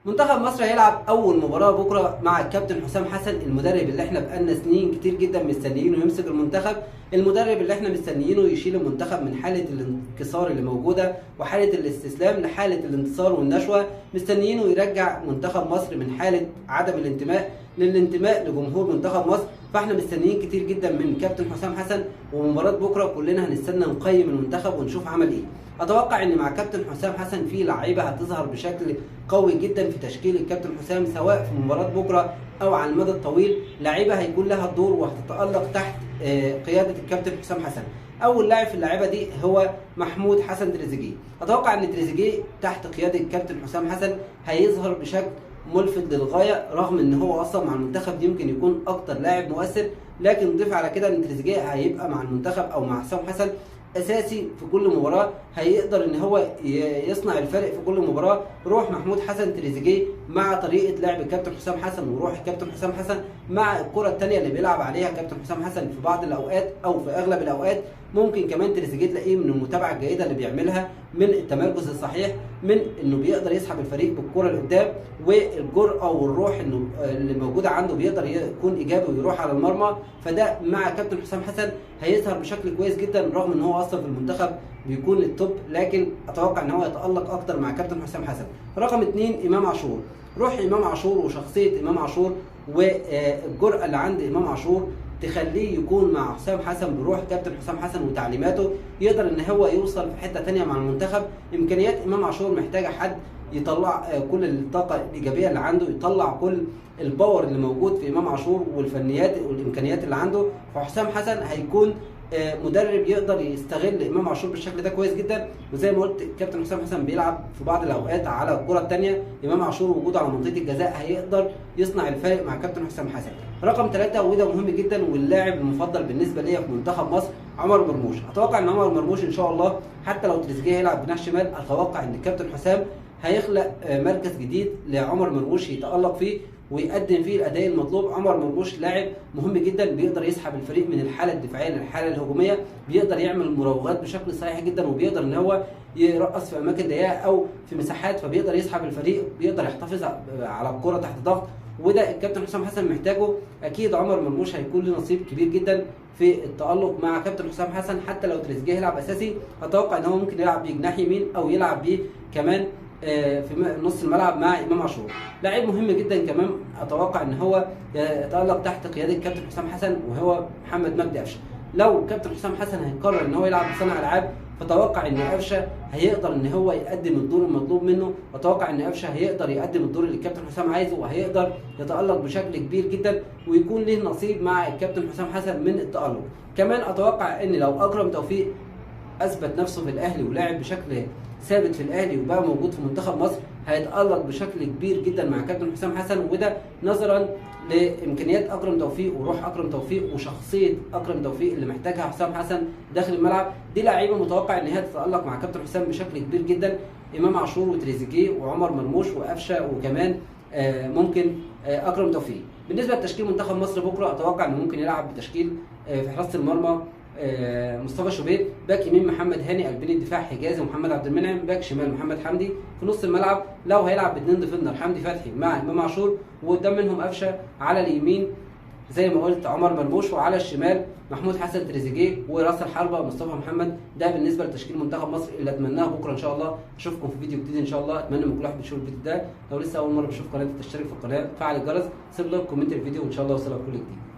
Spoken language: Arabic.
منتخب مصر هيلعب اول مباراه بكره مع الكابتن حسام حسن، المدرب اللي احنا بقالنا سنين كتير جدا مستنيينه يمسك المنتخب، المدرب اللي احنا مستنيينه يشيل المنتخب من حاله الانكسار اللي موجوده وحاله الاستسلام لحاله الانتصار والنشوه. مستنيينه يرجع منتخب مصر من حاله عدم الانتماء للانتماء لجمهور منتخب مصر. فاحنا مستنيين كتير جدا من كابتن حسام حسن، ومباراه بكره كلنا هنستنى نقيم المنتخب ونشوف عمل ايه. اتوقع ان مع كابتن حسام حسن في لعيبه هتظهر بشكل قوي جدا في تشكيل الكابتن حسام، سواء في مباراه بكره او على المدى الطويل. لعيبه هيكون لها الدور وهتتالق تحت قياده الكابتن حسام حسن. اول لاعب في اللعيبه دي هو محمود حسن تريزيجيه. اتوقع ان تريزيجيه تحت قياده الكابتن حسام حسن هيظهر بشكل ملفت للغايه، رغم ان هو اصلا مع المنتخب دي يمكن يكون اكتر لاعب مؤثر، لكن نضيف على كده ان تريزيجيه هيبقى مع المنتخب او مع حسام حسن اساسي في كل مباراه، هيقدر ان هو يصنع الفرق في كل مباراه. روح محمود حسن تريزيجيه مع طريقه لعب الكابتن حسام حسن وروح الكابتن حسام حسن مع الكره الثانيه اللي بيلعب عليها الكابتن حسام حسن في بعض الاوقات او في اغلب الاوقات. ممكن كمان تريزيجيه تلاقيه من المتابعه الجيده اللي بيعملها، من التمركز الصحيح، من انه بيقدر يسحب الفريق بالكره لقدام، والجرأه والروح انه اللي موجوده عنده بيقدر يكون ايجابي ويروح على المرمى. فده مع كابتن حسام حسن هيظهر بشكل كويس جدا، رغم ان هو اصلا في المنتخب بيكون التوب، لكن اتوقع ان هو يتالق اكتر مع كابتن حسام حسن. رقم 2 امام عاشور. روح امام عاشور وشخصيه امام عاشور والجرأه اللي عند امام عاشور تخليه يكون مع حسام حسن بروح كابتن حسام حسن وتعليماته، يقدر ان هو يوصل في حته ثانيه مع المنتخب. امكانيات امام عاشور محتاجه حد يطلع كل الطاقه الايجابيه اللي عنده، يطلع كل الباور اللي موجود في امام عاشور والفنيات والامكانيات اللي عنده. فحسام حسن هيكون مدرب يقدر يستغل امام عاشور بالشكل ده كويس جدا. وزي ما قلت الكابتن حسام حسن بيلعب في بعض الاوقات على الكره الثانيه، امام عاشور وجوده على منطقه الجزاء هيقدر يصنع الفارق مع كابتن حسام حسن. رقم 3 وده مهم جدا واللاعب المفضل بالنسبه ليا في منتخب مصر عمر مرموش. اتوقع ان عمر مرموش ان شاء الله حتى لو تريزيجيه هيلعب جناح شمال، اتوقع ان الكابتن حسام هيخلق مركز جديد لعمر مرموش يتالق فيه ويقدم فيه الاداء المطلوب. عمر مرموش لاعب مهم جدا، بيقدر يسحب الفريق من الحاله الدفاعيه للحاله الهجوميه، بيقدر يعمل مراوغات بشكل صحيح جدا، وبيقدر ان هو يرقص في اماكن ضيقه او في مساحات، فبيقدر يسحب الفريق، بيقدر يحتفظ على الكره تحت ضغط، وده الكابتن حسام حسن محتاجه. اكيد عمر مرموش هيكون له نصيب كبير جدا في التالق مع كابتن حسام حسن. حتى لو تريزيجيه يلعب اساسي اتوقع ان هو ممكن يلعب بيه جناح يمين او يلعب بيه كمان في نص الملعب مع امام عاشور. لاعب مهم جدا كمان اتوقع ان هو يتالق تحت قياده الكابتن حسام حسن وهو محمد مجدي قفشه. لو كابتن حسام حسن هيقرر ان هو يلعب بصانع العاب، فتوقع ان قفشه هيقدر ان هو يقدم الدور المطلوب منه، واتوقع ان قفشه هيقدر يقدم الدور اللي الكابتن حسام عايزه، وهيقدر يتالق بشكل كبير جدا ويكون له نصيب مع الكابتن حسام حسن من التالق. كمان اتوقع ان لو اكرم توفيق اثبت نفسه في الاهلي ولعب بشكل ثابت في الاهلي وبقى موجود في منتخب مصر، هيتالق بشكل كبير جدا مع كابتن حسام حسن، وده نظرا لامكانيات اكرم توفيق وروح اكرم توفيق وشخصيه اكرم توفيق اللي محتاجها حسام حسن داخل الملعب. دي لعيبه متوقع ان هي تتالق مع كابتن حسام بشكل كبير جدا. امام عاشور وتريزيجيه وعمر مرموش وقفشه وكمان ممكن اكرم توفيق. بالنسبه لتشكيل منتخب مصر بكره اتوقع انه ممكن يلعب بتشكيل في حراسه المرمى مصطفى شوبير، باك يمين محمد هاني، قلبين الدفاع حجازي ومحمد عبد المنعم، باك شمال محمد حمدي. في نص الملعب لو هيلعب باثنين ديفندر حمدي فتحي مع امام عاشور، وقدام منهم قفشه. على اليمين زي ما قلت عمر مرموش، وعلى الشمال محمود حسن تريزيجيه، وراس الحربه مصطفى محمد. ده بالنسبه لتشكيل منتخب مصر اللي اتمناه بكره ان شاء الله. اشوفكم في فيديو جديد ان شاء الله. اتمنى من كل واحد بيشوف الفيديو ده لو لسه اول مره بيشوف قناتي تشترك في القناه، فعل الجرس، سيب لايك، كومنت الفيديو، وان شاء الله اوصلك كل جديد.